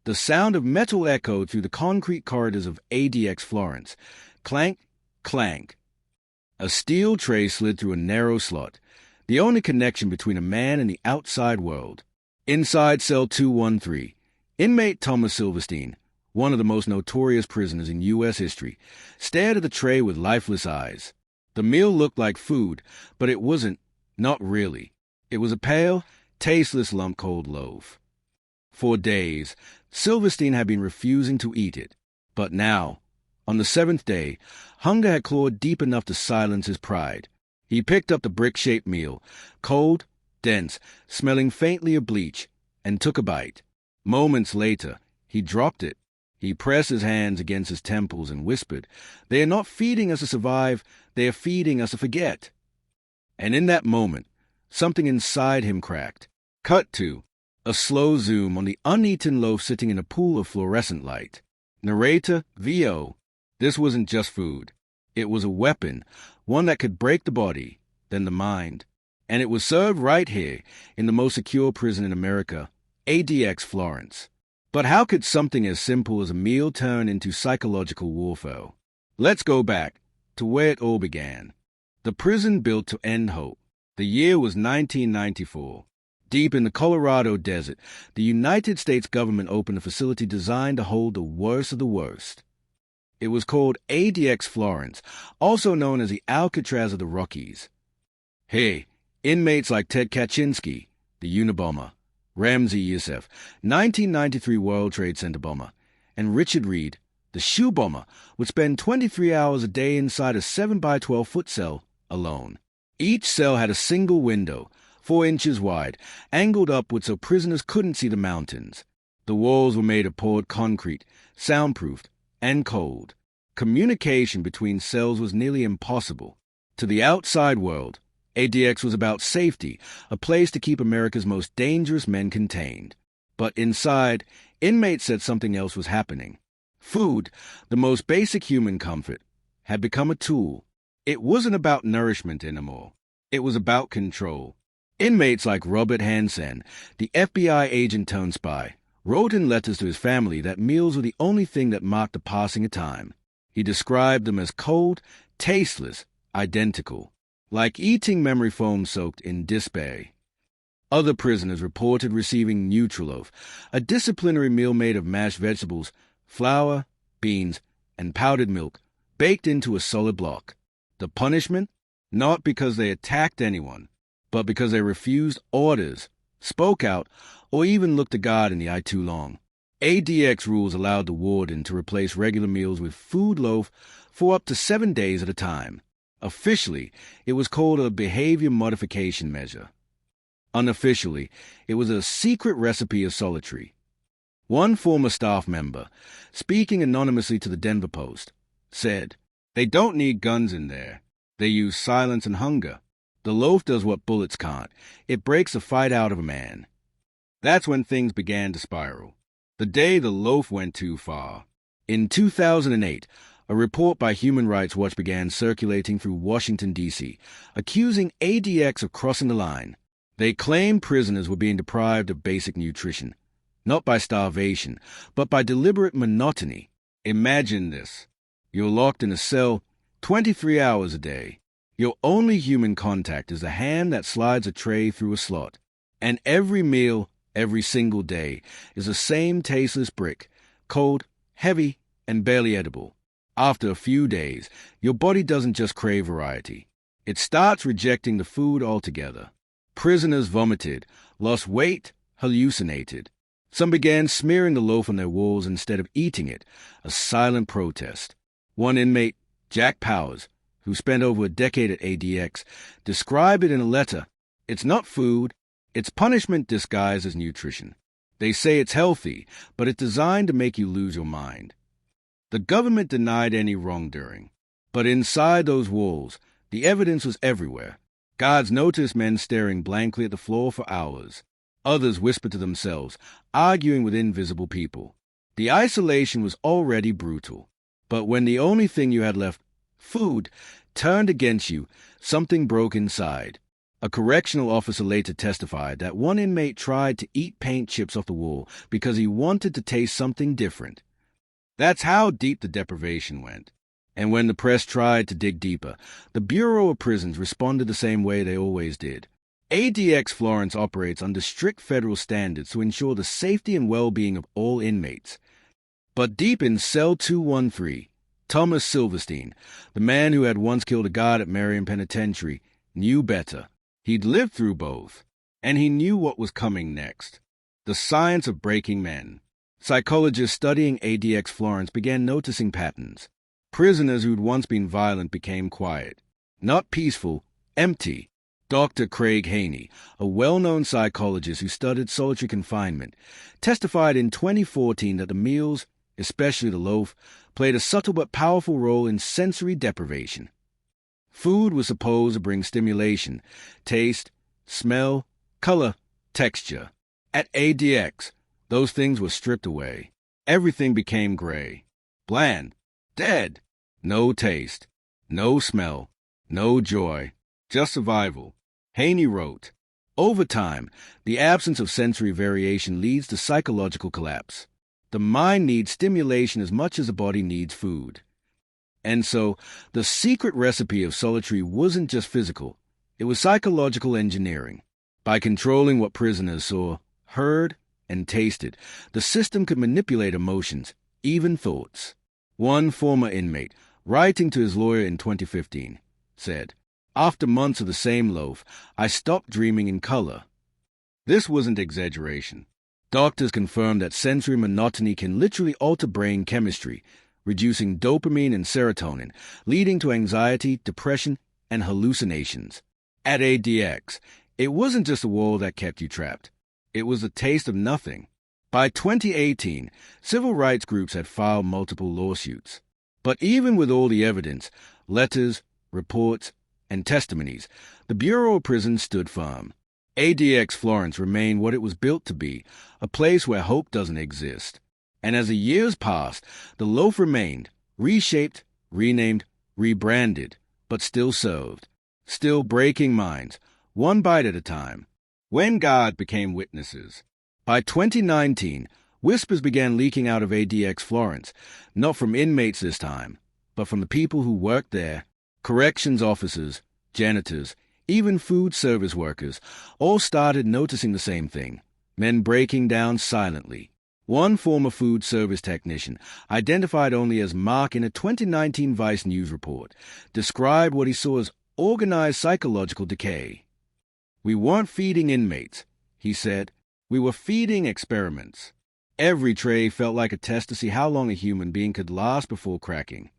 The sound of metal echoed through the concrete corridors of ADX Florence. Clank, clank. A steel tray slid through a narrow slot, the only connection between a man and the outside world. Inside cell 213, inmate Thomas Silverstein, one of the most notorious prisoners in U.S. history, stared at the tray with lifeless eyes. The meal looked like food, but it wasn't, not really. It was a pale, tasteless lump-cold loaf. For days, Silverstein had been refusing to eat it, but now, on the 7th day, hunger had clawed deep enough to silence his pride. He picked up the brick-shaped meal, cold, dense, smelling faintly of bleach, and took a bite. Moments later, he dropped it. He pressed his hands against his temples and whispered, "They are not feeding us to survive, they are feeding us to forget." And in that moment, something inside him cracked. Cut to a slow zoom on the uneaten loaf sitting in a pool of fluorescent light. Narrator, VO. This wasn't just food. It was a weapon, one that could break the body, then the mind. And it was served right here, in the most secure prison in America, ADX Florence. But how could something as simple as a meal turn into psychological warfare? Let's go back to where it all began. The prison built to end hope. The year was 1994. Deep in the Colorado desert, the United States government opened a facility designed to hold the worst of the worst. It was called ADX Florence, also known as the Alcatraz of the Rockies. Hey, inmates like Ted Kaczynski, the Unabomber, Ramzi Youssef, 1993 World Trade Center bomber, and Richard Reed, the shoe bomber, would spend 23 hours a day inside a 7-by-12-foot cell alone. Each cell had a single window, 4 inches wide, angled upward so prisoners couldn't see the mountains. The walls were made of poured concrete, soundproofed, and cold. Communication between cells was nearly impossible. To the outside world, ADX was about safety, a place to keep America's most dangerous men contained. But inside, inmates said something else was happening. Food, the most basic human comfort, had become a tool. It wasn't about nourishment anymore. It was about control. Inmates like Robert Hansen, the FBI agent turned spy, wrote in letters to his family that meals were the only thing that marked the passing of time. He described them as cold, tasteless, identical, like eating memory foam soaked in despair. Other prisoners reported receiving Nutriloaf, a disciplinary meal made of mashed vegetables, flour, beans, and powdered milk, baked into a solid block. The punishment? Not because they attacked anyone, but because they refused orders, spoke out, or even looked a God in the eye too long. ADX rules allowed the warden to replace regular meals with food loaf for up to 7 days at a time. Officially, it was called a behavior modification measure. Unofficially, it was a secret recipe of solitary. One former staff member, speaking anonymously to the Denver Post, said, "They don't need guns in there. They use silence and hunger. The loaf does what bullets can't. It breaks the fight out of a man." That's when things began to spiral. The day the loaf went too far. In 2008, a report by Human Rights Watch began circulating through Washington, D.C., accusing ADX of crossing the line. They claimed prisoners were being deprived of basic nutrition, not by starvation, but by deliberate monotony. Imagine this. You're locked in a cell 23 hours a day. Your only human contact is the hand that slides a tray through a slot. And every meal, every single day, is the same tasteless brick, cold, heavy, and barely edible. After a few days, your body doesn't just crave variety. It starts rejecting the food altogether. Prisoners vomited, lost weight, hallucinated. Some began smearing the loaf on their walls instead of eating it, a silent protest. One inmate, Jack Powers, who spent over a decade at ADX, described it in a letter. "It's not food, it's punishment disguised as nutrition. They say it's healthy, but it's designed to make you lose your mind." The government denied any wrongdoing, but inside those walls, the evidence was everywhere. Guards noticed men staring blankly at the floor for hours. Others whispered to themselves, arguing with invisible people. The isolation was already brutal. But when the only thing you had left, food, turned against you, something broke inside. A correctional officer later testified that one inmate tried to eat paint chips off the wall because he wanted to taste something different. That's how deep the deprivation went. And when the press tried to dig deeper, the Bureau of Prisons responded the same way they always did. ADX Florence operates under strict federal standards to ensure the safety and well-being of all inmates. But deep in Cell 213, Thomas Silverstein, the man who had once killed a guard at Marion Penitentiary, knew better. He'd lived through both, and he knew what was coming next. The science of breaking men. Psychologists studying ADX Florence began noticing patterns. Prisoners who'd once been violent became quiet. Not peaceful, empty. Dr. Craig Haney, a well-known psychologist who studied solitary confinement, testified in 2014 that the meals, especially the loaf, played a subtle but powerful role in sensory deprivation. Food was supposed to bring stimulation, taste, smell, color, texture. At ADX, those things were stripped away. Everything became gray, bland, dead. No taste, no smell, no joy, just survival. Haney wrote, "Over time, the absence of sensory variation leads to psychological collapse. The mind needs stimulation as much as the body needs food." And so, the secret recipe of solitary wasn't just physical, it was psychological engineering. By controlling what prisoners saw, heard, and tasted, the system could manipulate emotions, even thoughts. One former inmate, writing to his lawyer in 2015, said, "After months of the same loaf, I stopped dreaming in color." This wasn't exaggeration. Doctors confirmed that sensory monotony can literally alter brain chemistry, reducing dopamine and serotonin, leading to anxiety, depression, and hallucinations. At ADX, it wasn't just a wall that kept you trapped. It was a taste of nothing. By 2018, civil rights groups had filed multiple lawsuits. But even with all the evidence, letters, reports, and testimonies, the Bureau of Prisons stood firm. ADX Florence remained what it was built to be, a place where hope doesn't exist. And as the years passed, the loaf remained, reshaped, renamed, rebranded, but still served, still breaking minds, one bite at a time. When God became witnesses. By 2019, whispers began leaking out of ADX Florence, not from inmates this time, but from the people who worked there, corrections officers, janitors, even food service workers, all started noticing the same thing, men breaking down silently. One former food service technician, identified only as Mark in a 2019 Vice News report, described what he saw as organized psychological decay. "We weren't feeding inmates," he said. "We were feeding experiments." Every tray felt like a test to see how long a human being could last before cracking.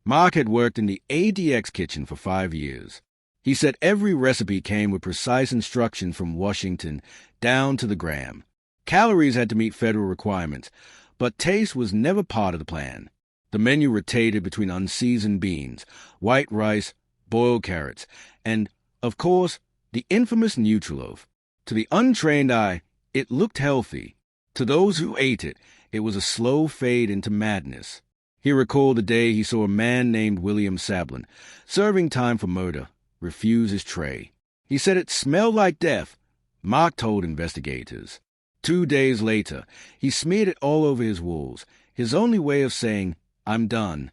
Mark had worked in the ADX kitchen for 5 years. He said every recipe came with precise instruction from Washington down to the gram. Calories had to meet federal requirements, but taste was never part of the plan. The menu rotated between unseasoned beans, white rice, boiled carrots, and, of course, the infamous Nutriloaf. To the untrained eye, it looked healthy. To those who ate it, it was a slow fade into madness. He recalled the day he saw a man named William Sablin, serving time for murder, refuse his tray. He said it smelled like death, Mark told investigators. 2 days later, he smeared it all over his walls, his only way of saying, "I'm done."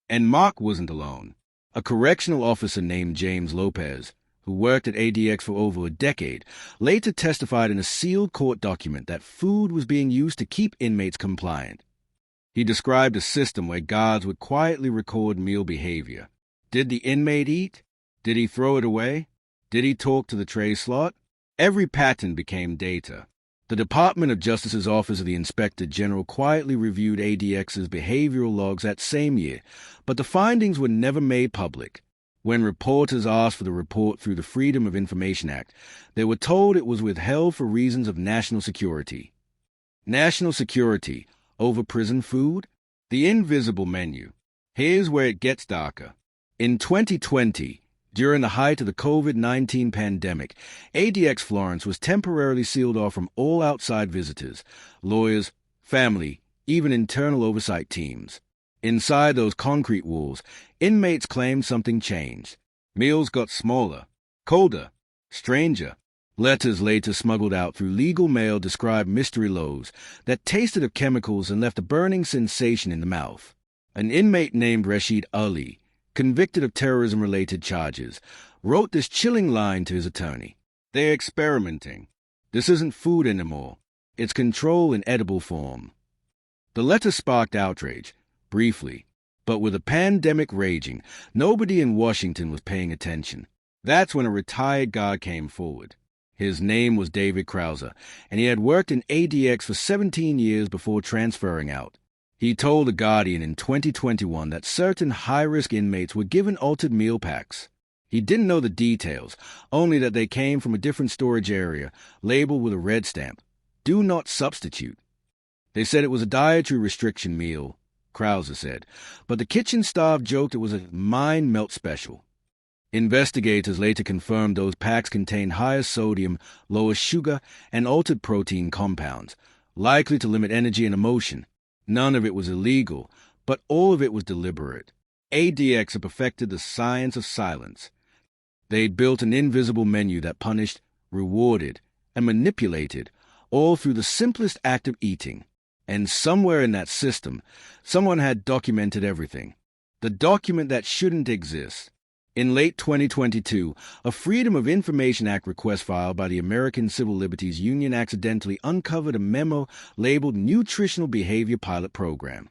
And Mark wasn't alone. A correctional officer named James Lopez, who worked at ADX for over a decade, later testified in a sealed court document that food was being used to keep inmates compliant. He described a system where guards would quietly record meal behavior. Did the inmate eat? Did he throw it away? Did he talk to the tray slot? Every pattern became data. The Department of Justice's Office of the Inspector General quietly reviewed ADX's behavioral logs that same year, but the findings were never made public. When reporters asked for the report through the Freedom of Information Act, they were told it was withheld for reasons of national security. National security over prison food? The invisible menu. Here's where it gets darker. In 2020, during the height of the COVID-19 pandemic, ADX Florence was temporarily sealed off from all outside visitors, lawyers, family, even internal oversight teams. Inside those concrete walls, inmates claimed something changed. Meals got smaller, colder, Stranger. Letters later smuggled out through legal mail described mystery loaves that tasted of chemicals and left a burning sensation in the mouth. An inmate named Rashid Ali, convicted of terrorism-related charges, wrote this chilling line to his attorney. "They're experimenting. This isn't food anymore. It's control in edible form." The letter sparked outrage, briefly, but with a pandemic raging, nobody in Washington was paying attention. That's when a retired guard came forward. His name was David Krauser, and he had worked in ADX for 17 years before transferring out. He told The Guardian in 2021 that certain high-risk inmates were given altered meal packs. He didn't know the details, only that they came from a different storage area, labeled with a red stamp, "Do not substitute." They said it was a dietary restriction meal, Krauser said, but the kitchen staff joked it was a mind-melt special. Investigators later confirmed those packs contained higher sodium, lower sugar, and altered protein compounds, likely to limit energy and emotion. None of it was illegal, but all of it was deliberate. ADX had perfected the science of silence. They'd built an invisible menu that punished, rewarded, and manipulated, all through the simplest act of eating. And somewhere in that system, someone had documented everything. The document that shouldn't exist. In late 2022, a Freedom of Information Act request filed by the American Civil Liberties Union accidentally uncovered a memo labeled Nutritional Behavior Pilot Program.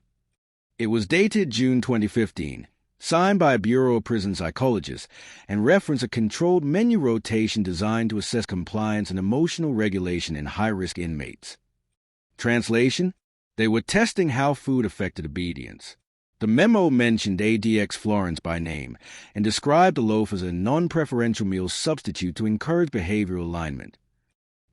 It was dated June 2015, signed by a Bureau of Prison psychologists, and referenced a controlled menu rotation designed to assess compliance and emotional regulation in high-risk inmates. Translation? They were testing how food affected obedience. The memo mentioned ADX Florence by name and described the loaf as a non-preferential meal substitute to encourage behavioral alignment.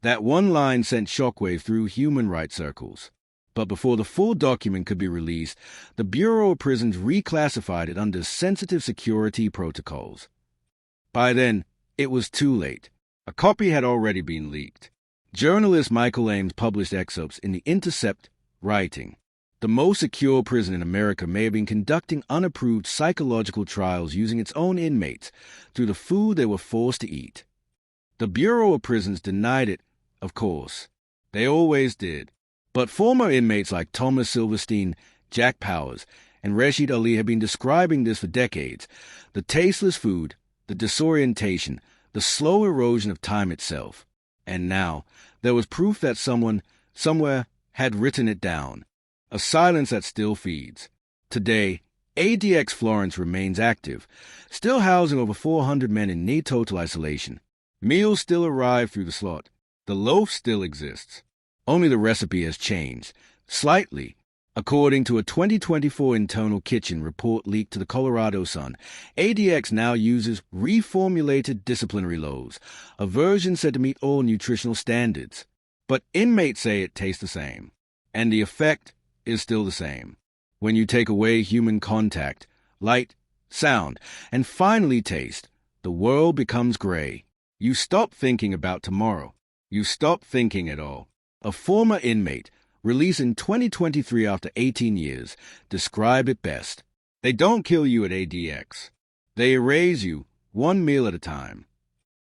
That one line sent shockwaves through human rights circles. But before the full document could be released, the Bureau of Prisons reclassified it under sensitive security protocols. By then, it was too late. A copy had already been leaked. Journalist Michael Ames published excerpts in The Intercept, writing, "The most secure prison in America may have been conducting unapproved psychological trials using its own inmates through the food they were forced to eat." The Bureau of Prisons denied it, of course. They always did. But former inmates like Thomas Silverstein, Jack Powers, and Rashid Ali have been describing this for decades. The tasteless food, the disorientation, the slow erosion of time itself. And now, there was proof that someone, somewhere, had written it down. A silence that still feeds. Today, ADX Florence remains active, still housing over 400 men in near total isolation. Meals still arrive through the slot. The loaf still exists. Only the recipe has changed, slightly. According to a 2024 internal kitchen report leaked to the Colorado Sun, ADX now uses reformulated disciplinary loaves, a version said to meet all nutritional standards. But inmates say it tastes the same. And the effect is still the same. When you take away human contact, light, sound, and finally taste, the world becomes gray. You stop thinking about tomorrow. You stop thinking at all. A former inmate, released in 2023 after 18 years, described it best. They don't kill you at ADX. They erase you, one meal at a time.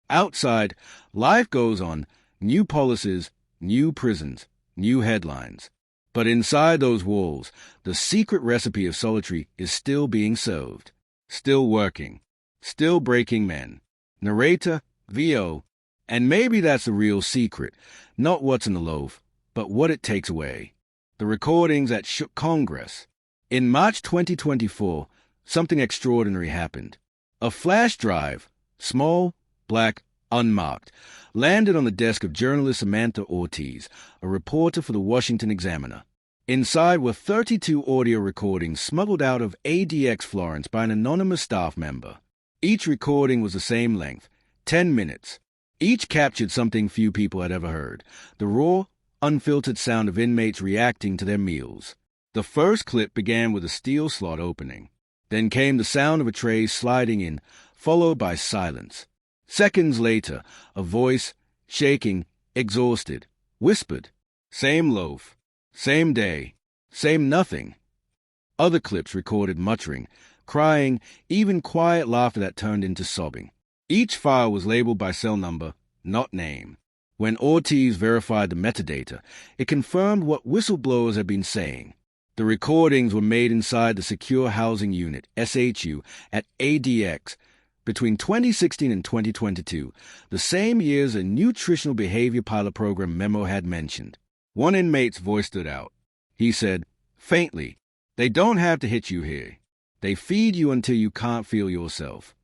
Outside, life goes on, new policies, new prisons, new headlines. But inside those walls, the secret recipe of solitary is still being served, still working, still breaking men. Narrator, VO, and maybe that's the real secret, not what's in the loaf, but what it takes away. The recordings that shook Congress. In March 2024, something extraordinary happened. A flash drive, small, black, unmarked, landed on the desk of journalist Samantha Ortiz, a reporter for the Washington Examiner. Inside were 32 audio recordings smuggled out of ADX Florence by an anonymous staff member. Each recording was the same length, 10 minutes. Each captured something few people had ever heard, the raw, unfiltered sound of inmates reacting to their meals. The first clip began with a steel slot opening. Then came the sound of a tray sliding in, followed by silence. Seconds later, a voice, shaking, exhausted, whispered, "Same loaf, same day, same nothing." Other clips recorded muttering, crying, even quiet laughter that turned into sobbing. Each file was labeled by cell number, not name. When Ortiz verified the metadata, it confirmed what whistleblowers had been saying. The recordings were made inside the Secure Housing Unit, SHU, at ADX between 2016 and 2022, the same years a nutritional behavior pilot program memo had mentioned. One inmate's voice stood out. He said, faintly, "They don't have to hit you here. They feed you until you can't feel yourself."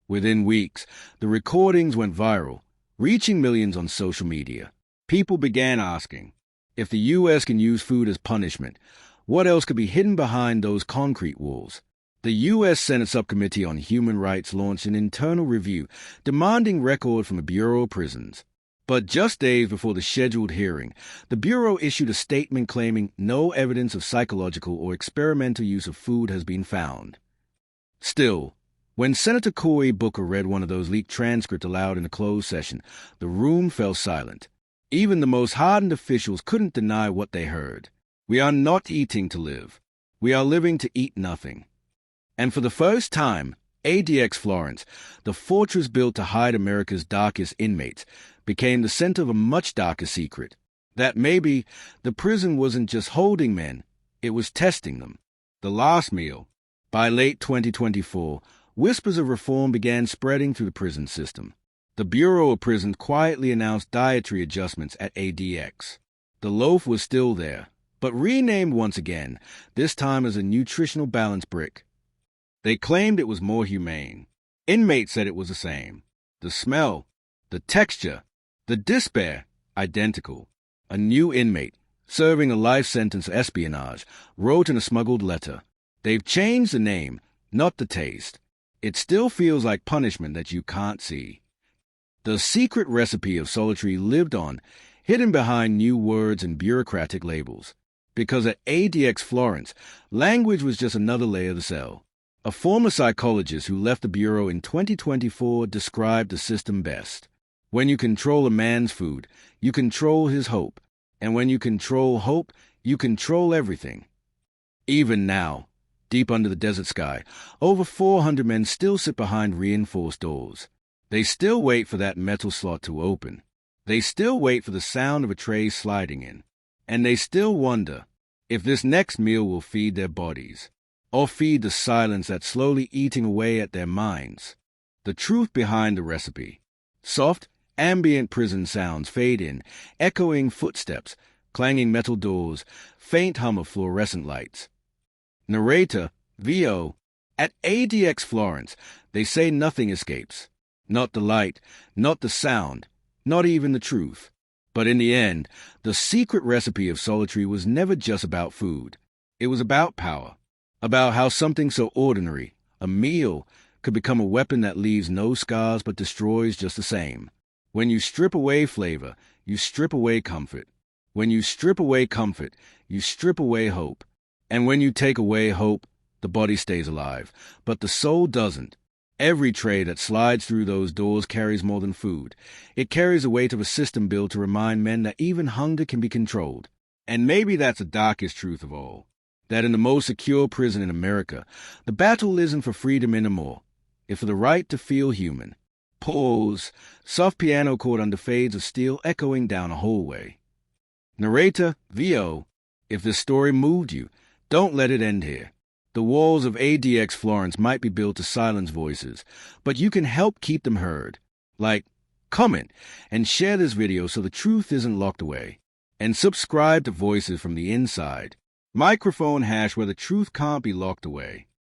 Within weeks, the recordings went viral, reaching millions on social media. People began asking, if the U.S. can use food as punishment, what else could be hidden behind those concrete walls? The U.S. Senate Subcommittee on Human Rights launched an internal review demanding record from the Bureau of Prisons. But just days before the scheduled hearing, the Bureau issued a statement claiming no evidence of psychological or experimental use of food has been found. Still, when Senator Cory Booker read one of those leaked transcripts aloud in a closed session, the room fell silent. Even the most hardened officials couldn't deny what they heard. We are not eating to live. We are living to eat nothing. And for the first time, ADX Florence, the fortress built to hide America's darkest inmates, became the center of a much darker secret. That maybe the prison wasn't just holding men, it was testing them. The last meal. By late 2024, whispers of reform began spreading through the prison system. The Bureau of Prisons quietly announced dietary adjustments at ADX. The loaf was still there, but renamed once again, this time as a nutritional balance brick. They claimed it was more humane. Inmates said it was the same. The smell, the texture, the despair, identical. A new inmate, serving a life sentence for espionage, wrote in a smuggled letter, "They've changed the name, not the taste. It still feels like punishment that you can't see." The secret recipe of solitary lived on, hidden behind new words and bureaucratic labels. Because at ADX Florence, language was just another layer of the cell. A former psychologist who left the Bureau in 2024 described the system best. When you control a man's food, you control his hope. And when you control hope, you control everything. Even now, deep under the desert sky, over 400 men still sit behind reinforced doors. They still wait for that metal slot to open. They still wait for the sound of a tray sliding in. And they still wonder if this next meal will feed their bodies, or feed the silence that's slowly eating away at their minds. The truth behind the recipe. Soft, ambient prison sounds fade in, echoing footsteps, clanging metal doors, faint hum of fluorescent lights. Narrator, VO, at ADX Florence, they say nothing escapes. Not the light, not the sound, not even the truth. But in the end, the secret recipe of solitary was never just about food. It was about power. About how something so ordinary, a meal, could become a weapon that leaves no scars but destroys just the same. When you strip away flavor, you strip away comfort. When you strip away comfort, you strip away hope. And when you take away hope, the body stays alive, but the soul doesn't. Every tray that slides through those doors carries more than food. It carries the weight of a system built to remind men that even hunger can be controlled. And maybe that's the darkest truth of all. That in the most secure prison in America, the battle isn't for freedom anymore. It's for the right to feel human. Pause. Soft piano chord under fades of steel echoing down a hallway. Narrator, VO, if this story moved you, don't let it end here. The walls of ADX Florence might be built to silence voices, but you can help keep them heard. Like, comment, and share this video so the truth isn't locked away. And subscribe to Voices from the Inside. Microphone hash where the truth can't be locked away.